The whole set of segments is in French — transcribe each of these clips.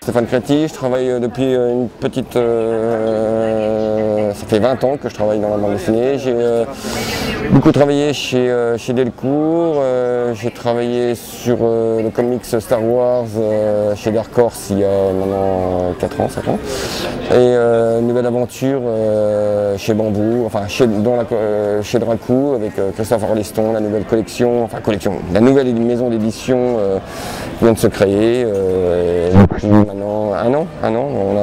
Stéphane Créti, je travaille depuis une petite... ça fait 20 ans que je travaille dans la bande dessinée. J'ai beaucoup travaillé chez Delcourt, j'ai travaillé sur le comics Star Wars chez Dark Horse il y a maintenant 4 ans, 5 ans. Et nouvelle aventure chez Bambou, enfin chez Dracou avec Christophe Orleston, la nouvelle collection, la nouvelle maison d'édition vient de se créer. Depuis maintenant un an, on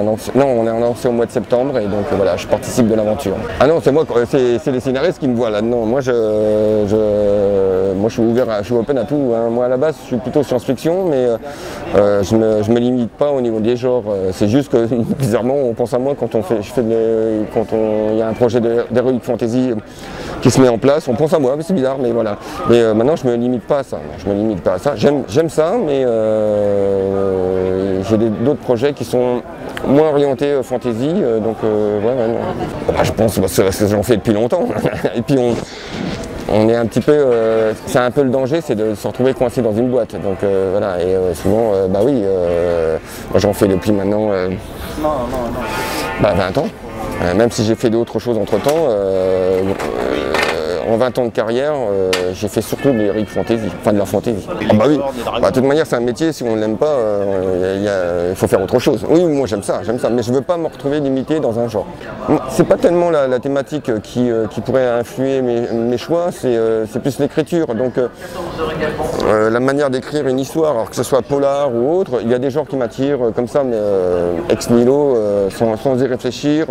a lancé au mois de septembre et donc voilà, je participe de l'aventure. Ah non, c'est moi, c'est les scénaristes qui me voient là-dedans. Moi je suis ouvert, je suis open à tout. Hein. Moi à la base je suis plutôt science-fiction, mais je me limite pas au niveau des genres. C'est juste que bizarrement on pense à moi quand il y a un projet d'heroic fantasy qui se met en place, on pense à moi, c'est bizarre, mais voilà. Mais maintenant je me limite pas à ça. J'aime ça, mais j'ai d'autres projets qui sont moins orientés fantasy, donc je pense parce que j'en fais depuis longtemps. Et puis on est un petit peu, c'est un peu le danger, c'est de se retrouver coincé dans une boîte. Donc voilà, et souvent, moi j'en fais depuis maintenant 20 ans. Même si j'ai fait d'autres choses entre temps, en 20 ans de carrière, j'ai fait surtout de l'heroic fantasy, enfin de la fantasy. Ah bah oui, de toute manière c'est un métier, si on ne l'aime pas, il faut faire autre chose. Oui, moi j'aime ça, mais je ne veux pas me retrouver limité dans un genre. C'est pas tellement la thématique qui pourrait influer mes choix, c'est plus l'écriture. Donc la manière d'écrire une histoire, alors que ce soit polar ou autre, il y a des genres qui m'attirent comme ça, mais ex nihilo, sans y réfléchir.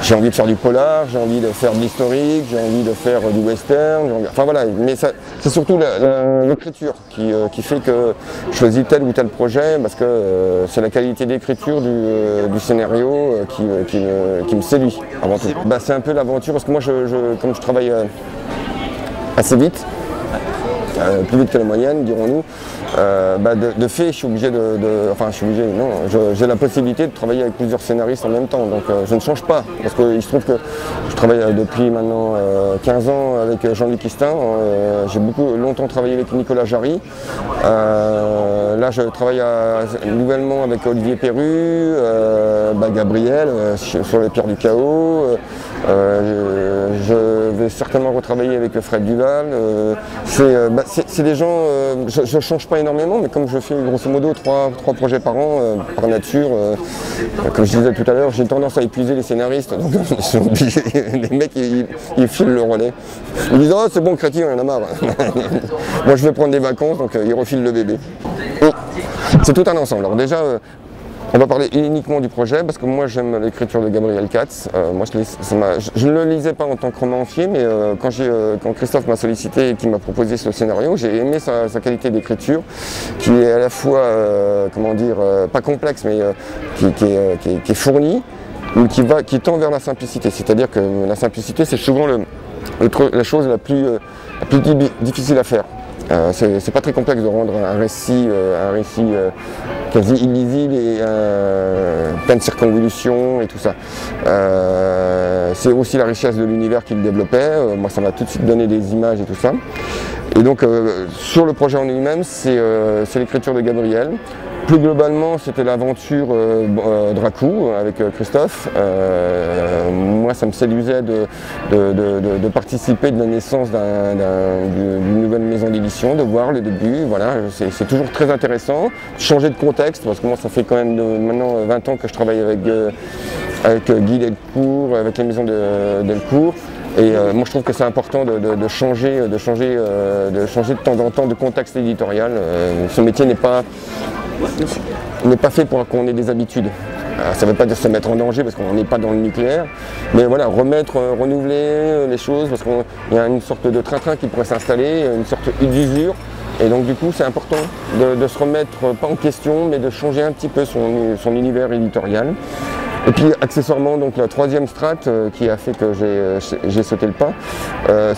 J'ai envie de faire du polar, j'ai envie de faire de l'historique, j'ai envie de faire du western, enfin voilà, mais c'est surtout l'écriture qui fait que je choisis tel ou tel projet, parce que c'est la qualité d'écriture du scénario qui me séduit avant tout. Bah, c'est un peu l'aventure, parce que moi comme je travaille assez vite, plus vite que la moyenne, dirons-nous, de fait, je suis obligé j'ai la possibilité de travailler avec plusieurs scénaristes en même temps, donc je ne change pas, parce qu'il se trouve que je travaille depuis maintenant 15 ans avec Jean-Luc Istin, j'ai longtemps travaillé avec Nicolas Jarry, là je travaille nouvellement avec Olivier Perru, Gabriel sur les Pierres du Chaos, je vais certainement retravailler avec Fred Duval. C'est des gens, je ne change pas énormément, mais comme je fais grosso modo 3 projets par an, par nature, comme je disais tout à l'heure, j'ai tendance à épuiser les scénaristes, donc les mecs ils filent le relais. Ils disent oh c'est bon Créti, on en a marre. Moi je vais prendre des vacances, donc ils refilent le bébé. C'est tout un ensemble. Alors déjà, on va parler uniquement du projet, parce que moi j'aime l'écriture de Gabriel Katz. Je ne le lisais pas en tant que romancier, mais quand Christophe m'a sollicité et qu'il m'a proposé ce scénario, j'ai aimé sa qualité d'écriture, qui est à la fois, pas complexe, mais qui est fournie, mais qui tend vers la simplicité. C'est-à-dire que la simplicité, c'est souvent la chose la plus difficile à faire. C'est pas très complexe de rendre un récit quasi illisible et plein de circonvolutions et tout ça. C'est aussi la richesse de l'univers qu'il développait. Moi ça m'a tout de suite donné des images et tout ça. Et donc sur le projet en lui-même, c'est l'écriture de Gabriel. Plus globalement, c'était l'aventure Dracou avec Christophe. Moi, ça me séduisait de participer de la naissance d'une nouvelle maison d'édition, de voir le début. Voilà, c'est toujours très intéressant. Changer de contexte, parce que moi, ça fait quand même maintenant 20 ans que je travaille avec Guy Delcourt, avec la maison de Delcourt. Et moi je trouve que c'est important de changer de temps en temps de contexte éditorial. Ce métier n'est pas fait pour qu'on ait des habitudes. Ça ne veut pas dire se mettre en danger parce qu'on n'est pas dans le nucléaire, mais voilà, renouveler les choses, parce qu'il y a une sorte de train-train qui pourrait s'installer, une sorte d'usure. Et donc du coup c'est important de se remettre, pas en question, mais de changer un petit peu son univers éditorial. Et puis accessoirement, donc la troisième strate qui a fait que j'ai sauté le pas, ça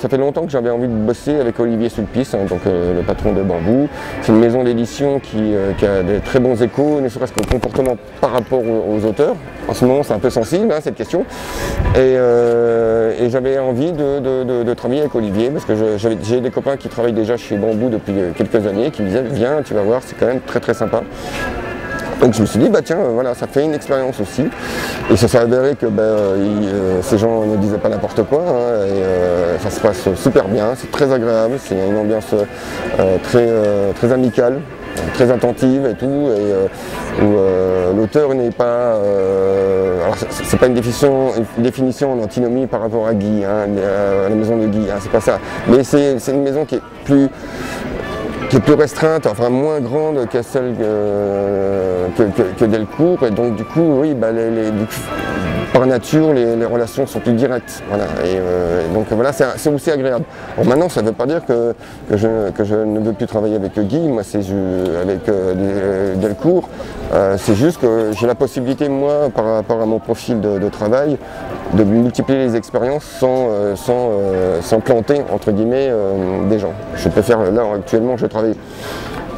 fait longtemps que j'avais envie de bosser avec Olivier Sulpice, donc le patron de Bambou. C'est une maison d'édition qui a des très bons échos, ne serait-ce qu'au comportement par rapport aux auteurs. En ce moment c'est un peu sensible cette question. Et j'avais envie de travailler avec Olivier, parce que j'ai des copains qui travaillent déjà chez Bambou depuis quelques années, qui me disaient viens, tu vas voir, c'est quand même très très sympa. Donc je me suis dit, bah tiens, voilà, ça fait une expérience aussi. Et ça s'est avéré que ces gens ne disaient pas n'importe quoi, hein, et ça se passe super bien, c'est très agréable, c'est une ambiance très amicale, très attentive et tout, et où l'auteur n'est pas... alors c'est pas une définition en antinomie par rapport à Guy, hein, à la maison de Guy, hein, c'est pas ça. Mais c'est une maison qui est plus restreinte, enfin moins grande que celle que Delcourt, et donc du coup, oui, par nature, les relations sont plus directes, voilà, et donc voilà, c'est aussi agréable. Alors maintenant, ça ne veut pas dire que je ne veux plus travailler avec Guy, moi c'est avec Delcourt, c'est juste que j'ai la possibilité, moi, par rapport à mon profil de travail, de multiplier les expériences sans planter, entre guillemets, des gens. Je peux faire, là actuellement, je travaille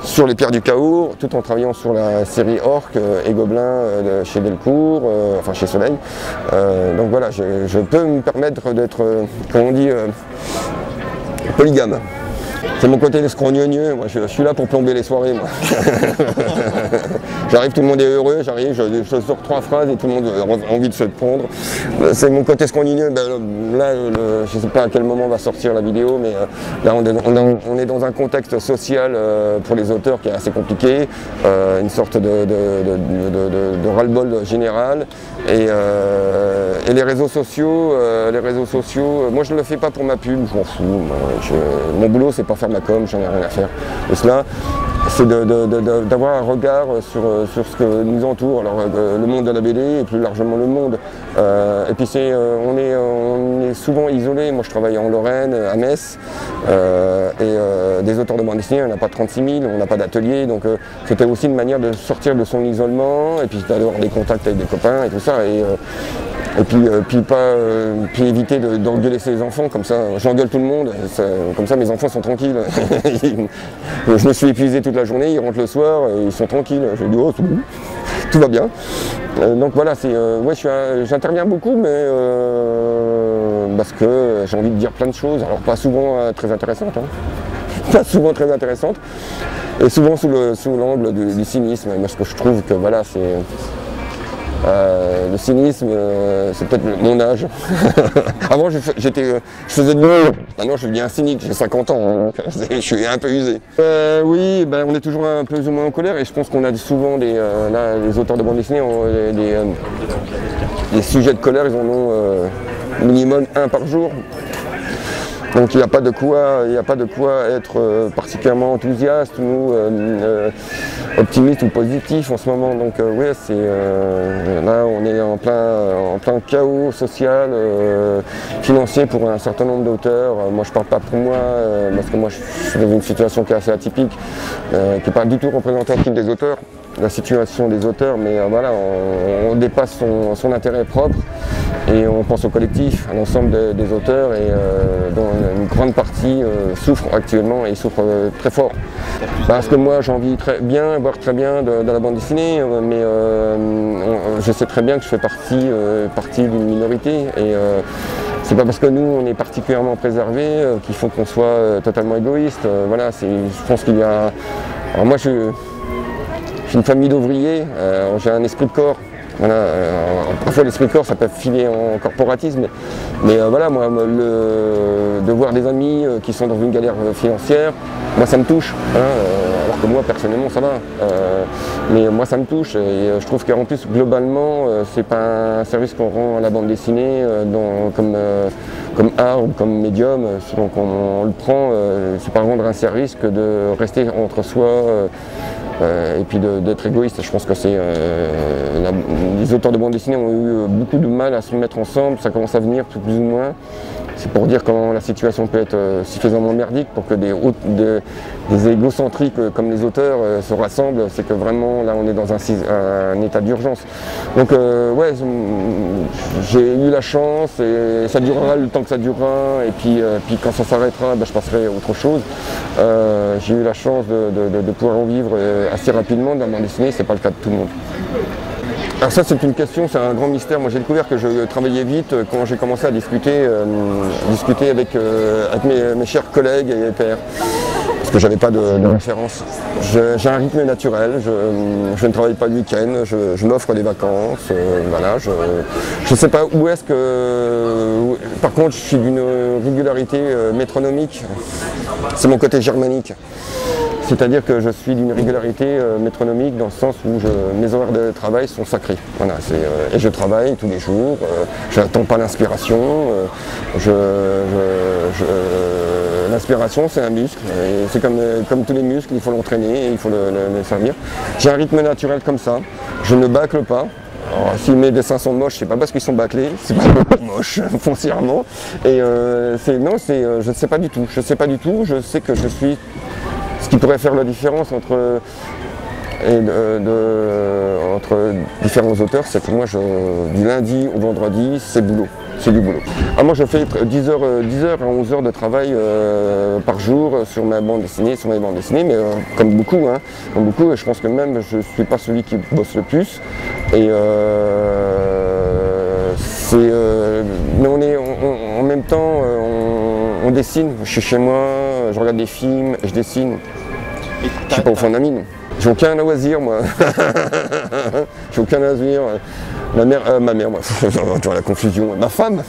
sur les Pierres du Chaos, tout en travaillant sur la série Orques et Gobelins chez Delcourt, enfin chez Soleil. Donc voilà, je peux me permettre d'être, comme on dit, polygame. C'est mon côté escrogneux, moi je suis là pour plomber les soirées, moi. J'arrive, tout le monde est heureux, j'arrive, je sors 3 phrases et tout le monde a envie de se prendre. C'est mon côté escrogneux, là je ne sais pas à quel moment va sortir la vidéo, mais là on est dans un contexte social pour les auteurs qui est assez compliqué, une sorte de ras-le-bol général. Et les réseaux sociaux, moi je ne le fais pas pour ma pub, je m'en fous. Mon boulot c'est pas faire ma com, j'en ai rien à faire de cela. C'est d'avoir un regard sur ce que nous entoure, alors le monde de la BD et plus largement le monde. Et puis on est souvent isolé. Moi je travaille en Lorraine, à Metz, et des auteurs de bande dessinée, on n'a pas 36 000, on n'a pas d'atelier, donc c'était aussi une manière de sortir de son isolement et puis d'avoir des contacts avec des copains et tout ça. Et puis éviter d'engueuler ses enfants, comme ça, j'engueule tout le monde, comme ça mes enfants sont tranquilles. Je me suis épuisé toute la journée, ils rentrent le soir, et ils sont tranquilles. Je dis oh tout va bien. Donc voilà, j'interviens beaucoup, mais parce que j'ai envie de dire plein de choses, alors pas souvent très intéressantes, hein. Pas souvent très intéressantes, et souvent sous l'angle du cynisme, parce que je trouve que voilà, c'est... le cynisme, c'est peut-être mon âge. Avant, je faisais de l'humour. Maintenant, je deviens cynique, j'ai 50 ans, hein, je suis un peu usé. Oui, on est toujours un peu ou moins en colère, et je pense qu'on a souvent les auteurs de bande dessinée ont des sujets de colère, ils en ont minimum 1 par jour. Donc il n'y a pas de quoi être particulièrement enthousiaste ou optimiste ou positif en ce moment. Donc ouais, là on est en plein chaos social, financier pour un certain nombre d'auteurs. Moi je parle pas pour moi, parce que moi je suis dans une situation qui est assez atypique, qui n'est pas du tout représentative des auteurs, la situation des auteurs, mais voilà, on dépasse son intérêt propre et on pense au collectif, à l'ensemble des auteurs, et dont une grande partie souffre actuellement et souffre très fort. Parce que moi j'ai envie voire très bien de la bande dessinée, mais je sais très bien que je fais partie d'une minorité, et c'est pas parce que nous on est particulièrement préservés qu'il faut qu'on soit totalement égoïste. Voilà, je pense qu'il y a... Alors moi je suis une famille d'ouvriers, j'ai un esprit de corps. Voilà, parfois l'esprit de corps ça peut filer en corporatisme, mais voilà, moi de voir des amis qui sont dans une galère financière, moi ça me touche, hein, alors que moi personnellement ça va, mais moi ça me touche, et je trouve qu'en plus globalement c'est pas un service qu'on rend à la bande dessinée comme art ou comme médium, donc on le prend, c'est pas rendre un service que de rester entre soi et puis d'être égoïste. Je pense que les auteurs de bande dessinée ont eu beaucoup de mal à se mettre ensemble, ça commence à venir plus ou moins. C'est pour dire comment la situation peut être suffisamment merdique pour que des égocentriques comme les auteurs se rassemblent. C'est que vraiment là on est dans un état d'urgence. Donc ouais, j'ai eu la chance, et ça durera le temps que ça durera, et puis quand ça s'arrêtera, je passerai à autre chose. J'ai eu la chance de pouvoir en vivre assez rapidement dans la bande dessinée, c'est pas le cas de tout le monde. Alors ça c'est une question, c'est un grand mystère. Moi j'ai découvert que je travaillais vite quand j'ai commencé à discuter avec mes chers collègues et pairs. parce que j'avais pas de référence. J'ai un rythme naturel, je ne travaille pas le week-end, je m'offre des vacances, voilà, je sais pas où est-ce que... Par contre, je suis d'une régularité métronomique, c'est mon côté germanique. C'est-à-dire que je suis d'une régularité métronomique dans le sens où mes horaires de travail sont sacrés. Voilà, et je travaille tous les jours, je n'attends pas l'inspiration. L'inspiration, c'est un muscle. C'est comme tous les muscles, il faut l'entraîner et il faut le servir. J'ai un rythme naturel comme ça, je ne bâcle pas. Alors, si mes dessins sont moches, c'est pas parce qu'ils sont bâclés, c'est parce qu'ils sont moches, foncièrement. Et je ne sais pas du tout. Je sais pas du tout, je sais que je suis... Ce qui pourrait faire la différence entre différents auteurs, c'est que moi, du lundi au vendredi, c'est boulot, c'est du boulot. Alors moi, je fais 10 heures à 11 heures de travail par jour sur ma bande dessinée, mais comme beaucoup, et je pense que même je ne suis pas celui qui bosse le plus. Et mais en même temps, on dessine. Je suis chez moi, je regarde des films, je dessine. Je suis pas au fond de la mine. J'ai aucun loisir, moi. J'ai aucun loisir. Ma mère, moi, tu vois la confusion. Ma femme,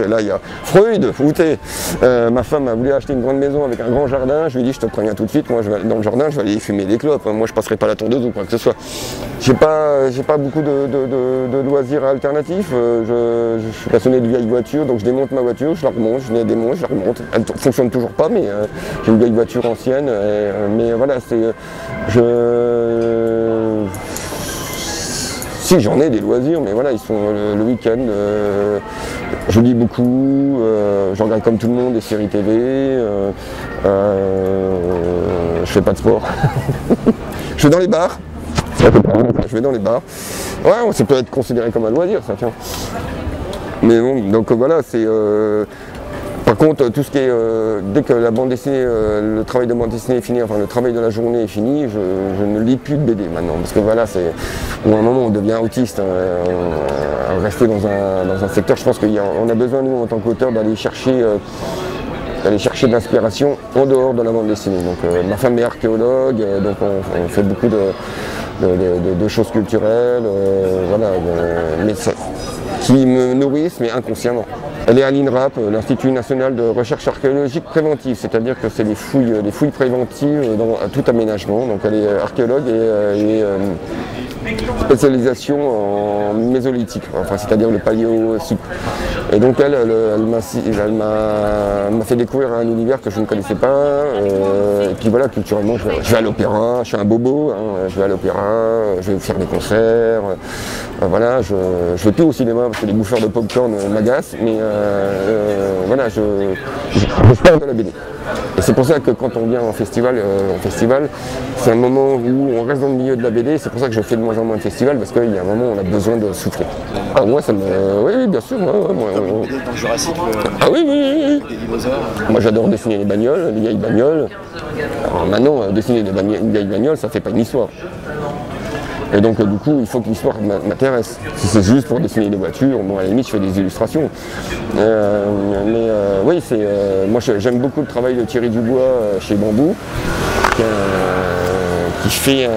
là il y a Freud, où t'es. Ma femme a voulu acheter une grande maison avec un grand jardin. Je lui ai dit, je te préviens tout de suite, moi je vais aller dans le jardin, je vais aller fumer des clopes. Moi je passerai pas la tondeuse ou quoi que ce soit. J'ai pas beaucoup de loisirs alternatifs. Je suis passionné de vieilles voitures, donc je démonte ma voiture, je la remonte, je la démonte, je la remonte. Elle ne fonctionne toujours pas, mais j'ai une vieille voiture ancienne. Mais voilà, si j'en ai des loisirs, mais voilà, ils sont le week-end. Je lis beaucoup, je regarde comme tout le monde des séries TV. Je fais pas de sport. Je vais dans les bars. Je vais dans les bars. Ouais, ça peut être considéré comme un loisir, ça tient. Mais bon, donc voilà, c'est. Par contre, tout ce qui est, dès que la bande dessinée, le travail de bande dessinée est fini, enfin le travail de la journée est fini, je ne lis plus de BD maintenant. Parce que voilà, c'est à un moment on devient autiste, rester dans un secteur, je pense qu'on a besoin, nous, en tant qu'auteur, d'aller chercher de l'inspiration en dehors de la bande dessinée. Donc ma femme est archéologue, donc on fait beaucoup de choses culturelles, voilà, mais qui me nourrissent, mais inconsciemment. Elle est à l'INRAP, l'Institut National de Recherche Archéologique Préventive, c'est-à-dire que c'est des fouilles préventives à tout aménagement. Donc elle est archéologue et spécialisation en mésolithique, enfin, c'est-à-dire le paléocycle. Et donc elle m'a fait découvrir un univers que je ne connaissais pas. Et puis voilà, culturellement, je vais à l'opéra, je suis un bobo, je vais à l'opéra, je vais faire des concerts. Voilà, je ne vais plus au cinéma parce que les bouffeurs de popcorn m'agacent, mais voilà, je sors de la BD. Et c'est pour ça que quand on vient en festival, c'est un moment où on reste dans le milieu de la BD, c'est pour ça que je fais de moins en moins de festivals, parce qu'il y a un moment où on a besoin de souffler. Ah, moi, ça me... Oui, bien sûr. Moi, dans Jurassic, ah oui. des dinosaures. Moi, j'adore dessiner les bagnoles, les vieilles bagnoles. Alors maintenant, dessiner une vieille bagnole, ça fait pas une histoire. Et donc du coup, il faut que l'histoire m'intéresse. Si c'est juste pour dessiner des voitures, bon, à la limite, je fais des illustrations. Oui, moi j'aime beaucoup le travail de Thierry Dubois chez Bambou, qui fait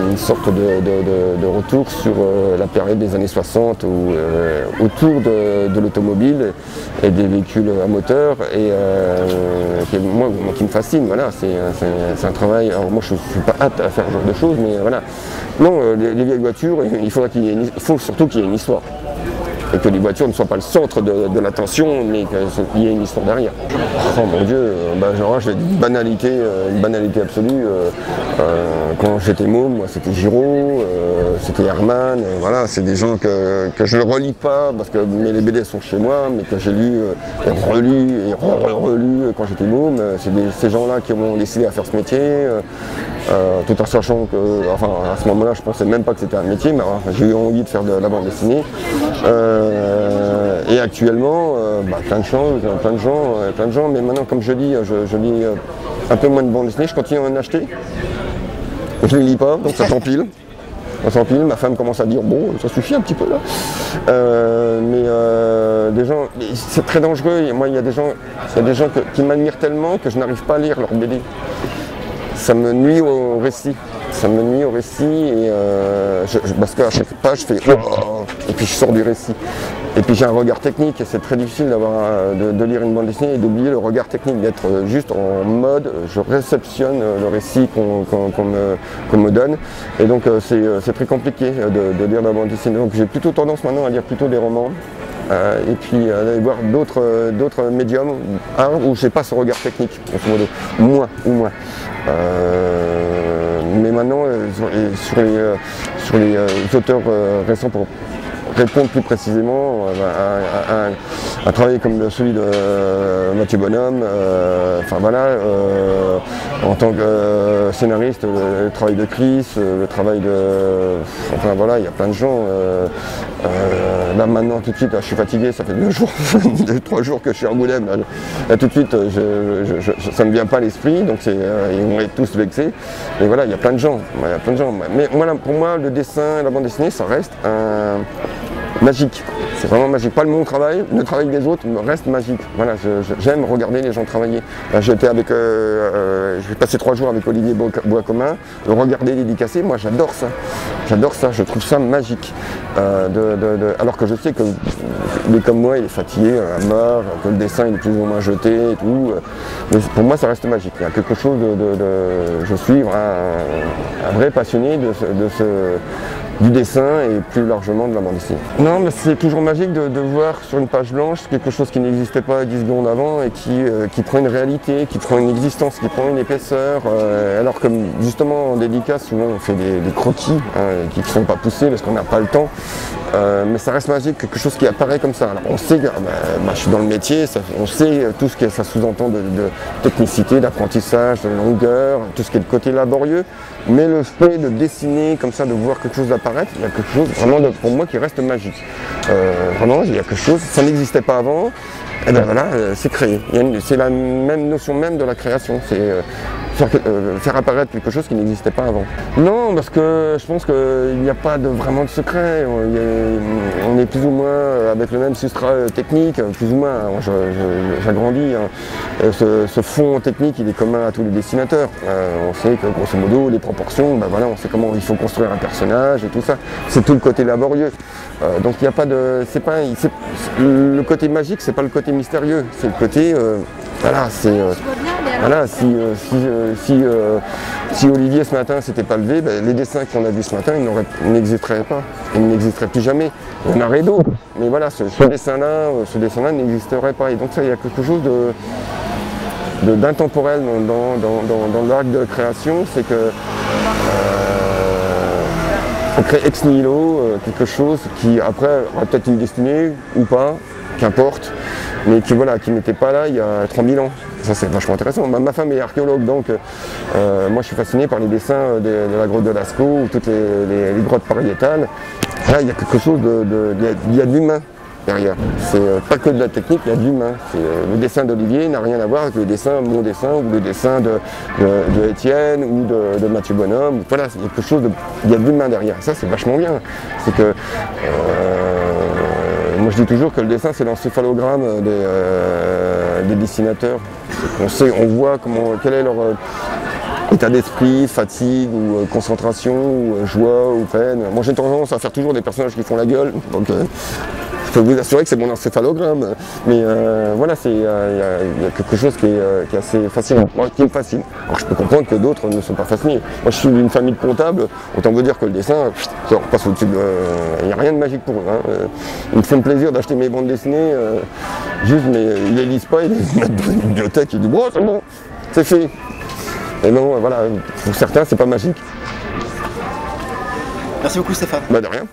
une sorte de retour sur la période des années 60 autour de l'automobile et des véhicules à moteur, et qui me fascine. Voilà, c'est un travail. Alors moi je ne suis pas apte à faire ce genre de choses, mais voilà. Non, les vieilles voitures, il faut surtout qu'il y ait une histoire. Et que les voitures ne soient pas le centre de l'attention, mais qu'il y ait une histoire derrière. Oh mon Dieu, genre j'ai une banalité absolue. Quand j'étais môme, moi c'était Giraud, c'était Herman, voilà, c'est des gens que je ne relis pas, mais les BD sont chez moi, mais que j'ai lu et relu et relu quand j'étais môme. C'est ces gens-là qui m'ont décidé à faire ce métier, tout en sachant que, enfin à ce moment-là, je pensais même pas que c'était un métier, mais j'ai eu envie de faire de la bande dessinée. Et actuellement, plein de gens, mais maintenant, comme je dis, je lis un peu moins de bande dessinée, je continue à en acheter. Je ne les lis pas, donc ça t'empile. on s'empile, ma femme commence à dire bon, ça suffit un petit peu là. Des gens, c'est très dangereux. Et moi, il y a des gens qui m'admirent tellement que je n'arrive pas à lire leurs BD. Ça me nuit au récit. Ça me nuit au récit et parce qu'à chaque page je fais oh, et puis je sors du récit. Et puis j'ai un regard technique et c'est très difficile de lire une bande dessinée et d'oublier le regard technique, d'être juste en mode je réceptionne le récit qu'on me donne. Et donc c'est très compliqué de lire la bande dessinée. Donc j'ai plutôt tendance maintenant à lire plutôt des romans. Et puis aller voir d'autres médiums où je n'ai pas ce regard technique, grosso modo, moins. Mais maintenant, sur les auteurs récents, pour répondre plus précisément, un travail comme celui de Mathieu Bonhomme, en tant que scénariste, le travail de Chris, le travail de... Enfin voilà, il y a plein de gens. Là maintenant tout de suite, je suis fatigué, ça fait 3 jours que je suis à Angoulême. Là tout de suite, ça ne me vient pas à l'esprit, donc ils vont être tous vexés. Mais voilà, il y a plein de gens. Mais voilà, pour moi, le dessin et la bande dessinée, ça reste magique. C'est vraiment magique. Pas mon travail, le travail des autres me reste magique. Voilà, j'aime regarder les gens travailler. Là, j'ai passé 3 jours avec Olivier Boiscomin, le regarder dédicacer, moi j'adore ça. J'adore ça, je trouve ça magique. Alors que je sais que il est comme moi, il est fatigué à mort, que le dessin il est plus ou moins jeté et tout. Mais pour moi ça reste magique. Il y a quelque chose je suis un vrai passionné du dessin et plus largement de la bande dessinée. Non, mais c'est toujours magique de voir sur une page blanche quelque chose qui n'existait pas 10 secondes avant et qui prend une réalité, qui prend une existence, qui prend une épaisseur. Alors que justement en dédicace, souvent on fait des croquis qui ne sont pas poussés parce qu'on n'a pas le temps. Mais ça reste magique, quelque chose qui apparaît comme ça. Alors on sait que je suis dans le métier, on sait tout ce que ça sous-entend de technicité, d'apprentissage, de longueur, tout ce qui est le côté laborieux. Mais le fait de dessiner comme ça, de voir quelque chose apparaître, il y a quelque chose vraiment pour moi qui reste magique. Vraiment, il y a quelque chose, ça n'existait pas avant, et bien voilà, c'est créé. C'est la même notion même de la création. C'est faire apparaître quelque chose qui n'existait pas avant. Non, parce que je pense qu'il n'y a pas vraiment de secret. On est plus ou moins avec le même substrat technique, plus ou moins. J'agrandis. Ce fond technique, il est commun à tous les dessinateurs. On sait que grosso modo, les proportions, voilà, on sait comment il faut construire un personnage et tout ça. C'est tout le côté laborieux. Donc il n'y a pas de... le côté magique, c'est pas le côté mystérieux. C'est le côté... voilà, c'est... Voilà, si Olivier ce matin s'était pas levé, les dessins qu'on a vus ce matin, ils n'existeraient pas. Ils n'existeraient plus jamais. Il y en aurait d'autres. Mais voilà, ce dessin-là n'existerait pas. Et donc ça, il y a quelque chose d'intemporel dans l'arc de création, c'est que on crée ex nihilo quelque chose qui après aura peut-être une destinée ou pas, qu'importe, mais qui n'était pas là il y a 3000 ans. Ça c'est vachement intéressant. Ma femme est archéologue, donc moi je suis fasciné par les dessins de la grotte de Lascaux ou toutes les grottes pariétales. Là il y a quelque chose il y a de l'humain derrière. C'est pas que de la technique, il y a de l'humain. Le dessin d'Olivier n'a rien à voir avec mon dessin ou le dessin de Étienne ou de Mathieu Bonhomme. Voilà, il y a quelque chose il y a de l'humain derrière. Ça c'est vachement bien. C'est que moi je dis toujours que le dessin c'est l'encéphalogramme des dessinateurs. On voit quel est leur état d'esprit, fatigue ou concentration, ou joie ou peine. Moi j'ai tendance à faire toujours des personnages qui font la gueule, donc je peux vous assurer que c'est mon encéphalogramme. Mais voilà, il y a quelque chose qui est assez fascinant, moi, qui me fascine. Alors je peux comprendre que d'autres ne sont pas fascinés. Moi je suis d'une famille de comptables, autant vous dire que le dessin, ça passe au-dessus de... Il n'y a rien de magique pour eux. Ils me font le plaisir d'acheter mes bandes dessinées, juste mais ils les lisent pas, ils les mettent dans une bibliothèque, ils disent bon c'est bon, c'est fait. Et non, voilà, pour certains c'est pas magique. Merci beaucoup Stéphane. De rien.